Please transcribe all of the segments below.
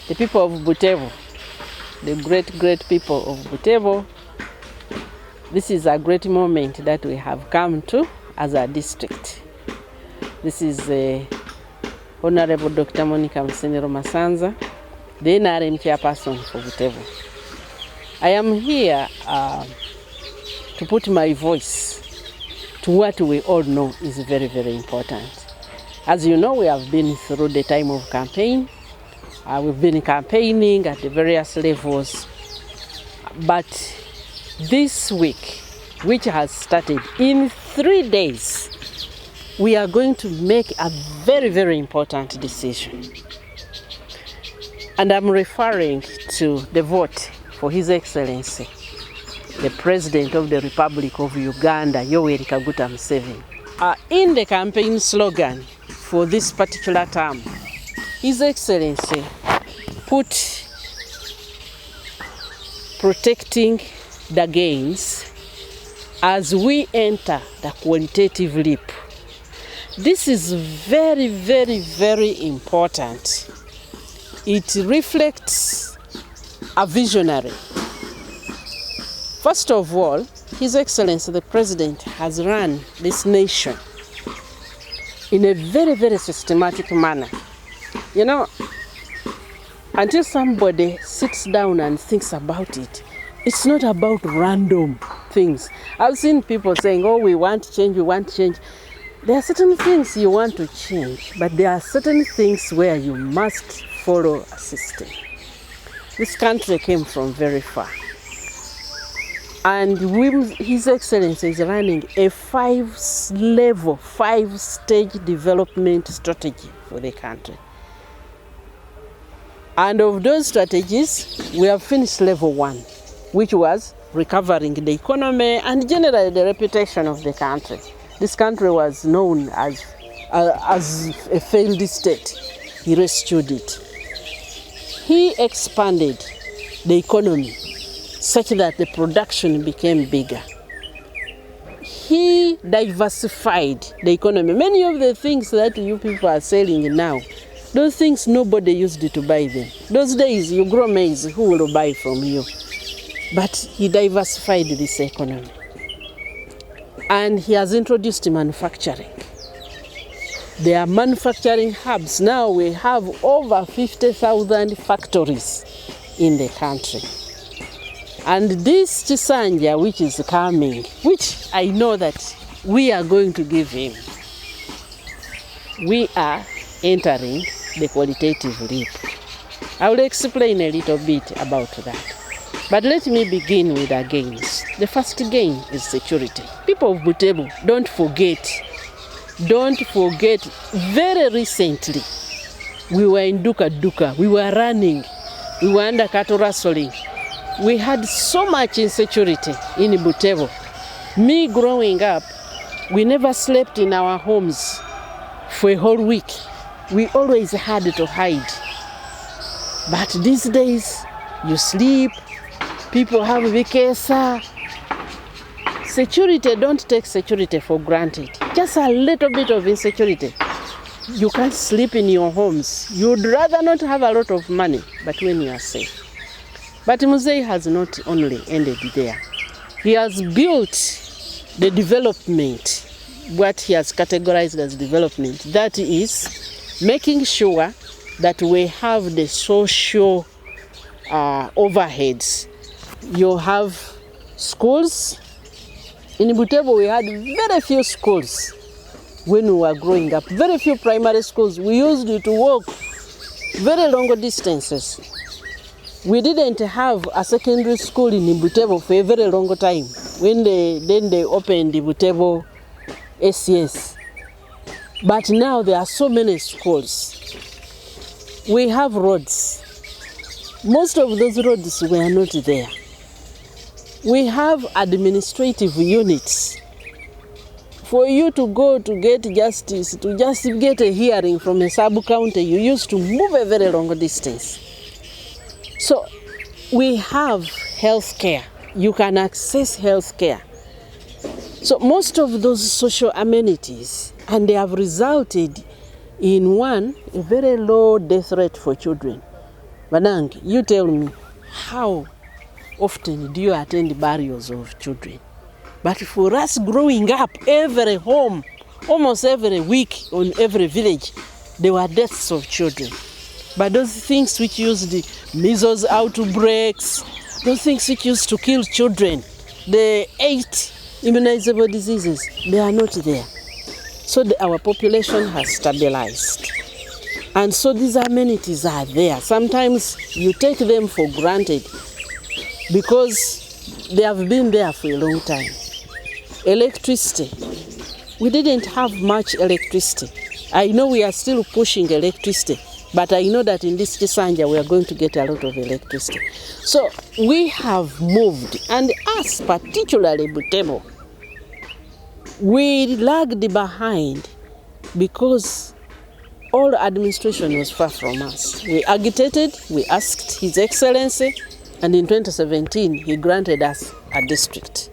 the people of Butebo, the great people of Butebo. This is a great moment that we have come to as a district. This is Honorable Dr. Monica Musenero Masanza, the NRM chairperson for Butebo. I am here to put my voice to what we all know is very, very important. As you know, we have been through the time of campaign. We've been campaigning at the various levels. But this week, which has started in 3 days, we are going to make a very, very important decision. And I'm referring to the vote for His Excellency, the President of the Republic of Uganda, Yoweri Kaguta Museveni. In the campaign slogan for this particular term, His Excellency put protecting the gains as we enter the qualitative leap. This is very, very, very important. It reflects a visionary. First of all, His Excellency the President has run this nation in a very, very systematic manner. You know, until somebody sits down and thinks about it, it's not about random things. I've seen people saying, oh, we want change, we want change. There are certain things you want to change, but there are certain things where you must follow a system. This country came from very far. And His Excellency is running a 5-level, 5-stage development strategy for the country. And of those strategies, we have finished level 1, which was recovering the economy and generally the reputation of the country. This country was known as a failed state. He rescued it. He expanded the economy such that the production became bigger. He diversified the economy. Many of the things that you people are selling now, those things nobody used to buy them. Those days you grow maize, who will buy from you? But he diversified this economy. And he has introduced manufacturing. There are manufacturing hubs. Now we have over 50,000 factories in the country. And this Chisanja, which is coming, which I know that we are going to give him, we are entering the qualitative leap. I will explain a little bit about that. But let me begin with the gains. The first gain is security. People of Butebo, don't forget, very recently, we were in Duka, we were running, we were under cattle rustling. We had so much insecurity in Butebo. Me growing up, we never slept in our homes for a whole week. We always had to hide. But these days, you sleep, people have vikesa. Security, don't take security for granted. Just a little bit of insecurity. You can't sleep in your homes. You'd rather not have a lot of money, but when you are safe. But Musei has not only ended there. He has built the development, what he has categorized as development. That is making sure that we have the social overheads. You have schools. In Butebo, we had very few schools when we were growing up. Very few primary schools. We used to walk very long distances. We didn't have a secondary school in Butebo for a very long time. When they opened the Butebo SCS. But now there are so many schools. We have roads. Most of those roads were not there. We have administrative units. For you to go to get justice, to just get a hearing from a sub-county, you used to move a very long distance. So we have health care. You can access health care. So most of those social amenities, and they have resulted in one, a very low death rate for children. Banang, you tell me, how often do you attend burials of children? But for us growing up, every home, almost every week, on every village, there were deaths of children. But those things which used the measles outbreaks, those things which used to kill children, the 8 immunizable diseases, they are not there. So our population has stabilized. And so these amenities are there. Sometimes you take them for granted because they have been there for a long time. Electricity. We didn't have much electricity. I know we are still pushing electricity, but I know that in this Kisanja we are going to get a lot of electricity. So we have moved, and us, particularly Butebo, we lagged behind because all administration was far from us. We agitated, we asked His Excellency, and in 2017 he granted us a district.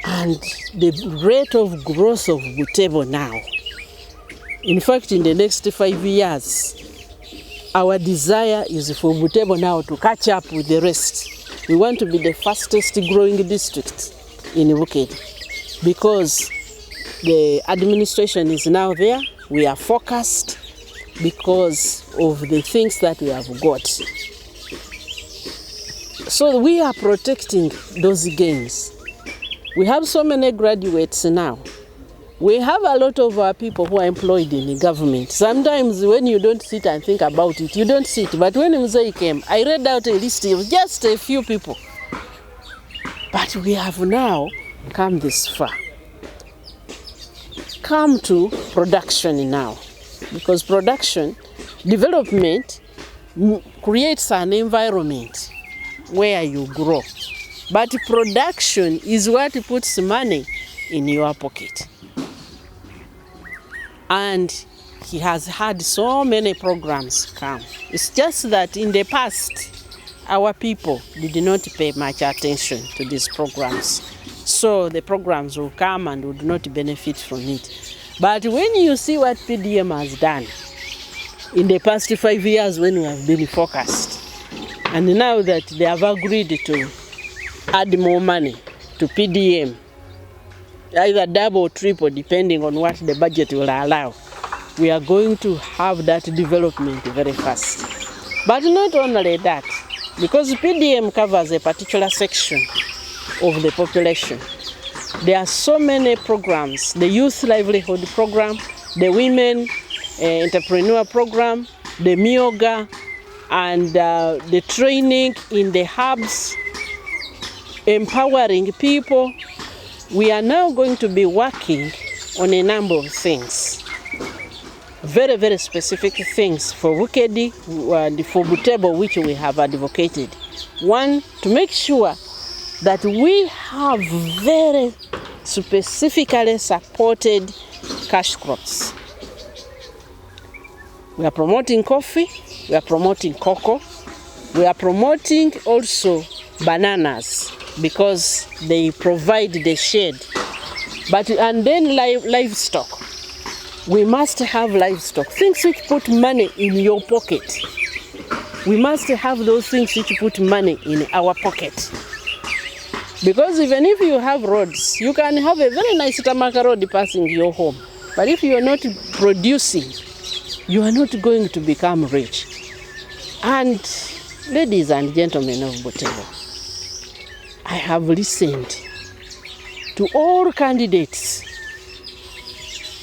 And the rate of growth of Butebo now, in fact, in the next 5 years, our desire is for Butebo now to catch up with the rest. We want to be the fastest growing district in Bukedi because the administration is now there. We are focused because of the things that we have got. So we are protecting those gains. We have so many graduates now. We have a lot of our people who are employed in the government. Sometimes when you don't sit and think about it, you don't sit. But when Mzee came, I read out a list of just a few people. But we have now come this far. Come to production now. Because production, development creates an environment where you grow. But production is what puts money in your pocket. And he has had so many programs come. It's just that in the past, our people did not pay much attention to these programs. So the programs will come and would not benefit from it. But when you see what PDM has done in the past 5 years when we have been focused, and now that they have agreed to add more money to PDM, either double or triple depending on what the budget will allow, we are going to have that development very fast. But not only that, because PDM covers a particular section of the population, there are so many programs: the youth livelihood program, the women entrepreneur program, the Myoga, and the training in the hubs, empowering people. We are now going to be working on a number of things, very, very specific things for Bukedi and for Butebo, which we have advocated. One, to make sure that we have very specifically supported cash crops. We are promoting coffee, we are promoting cocoa, we are promoting also bananas, because they provide the shade. And then livestock. We must have livestock, things which put money in your pocket. We must have those things which put money in our pocket. Because even if you have roads, you can have a very nice Tamaka road passing your home. But if you are not producing, you are not going to become rich. And ladies and gentlemen of Butebo, I have listened to all candidates.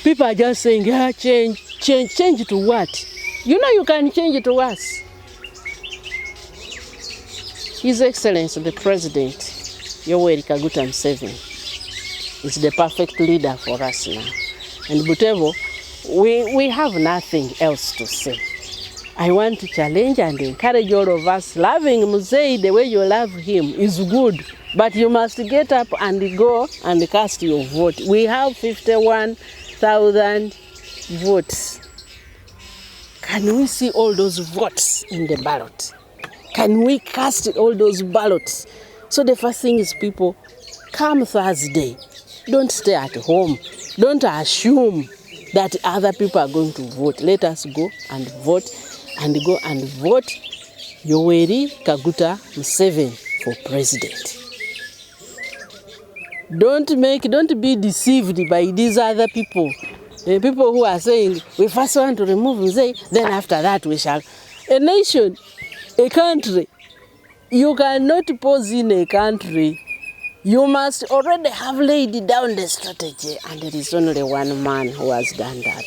People are just saying, yeah, change to what? You know you can change it to us. His Excellency the President, Yoweri Kaguta Museveni, is the perfect leader for us now. And Butebo, we have nothing else to say. I want to challenge and encourage all of us. Loving Mzee the way you love him is good, but you must get up and go and cast your vote. We have 51,000 votes. Can we see all those votes in the ballot? Can we cast all those ballots? So the first thing is, people, come Thursday. Don't stay at home. Don't assume that other people are going to vote. Let us go and vote and go and vote Yoweri Kaguta Museveni for president. Don't be deceived by these other people. The people who are saying, we first want to remove Mzee, then after that we shall. A nation, a country, you cannot pose in a country. You must already have laid down the strategy, and there is only one man who has done that.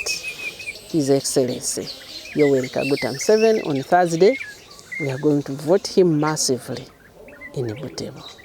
His Excellency Yoweri Kaguta Museveni. On Thursday, we are going to vote him massively in Butebo.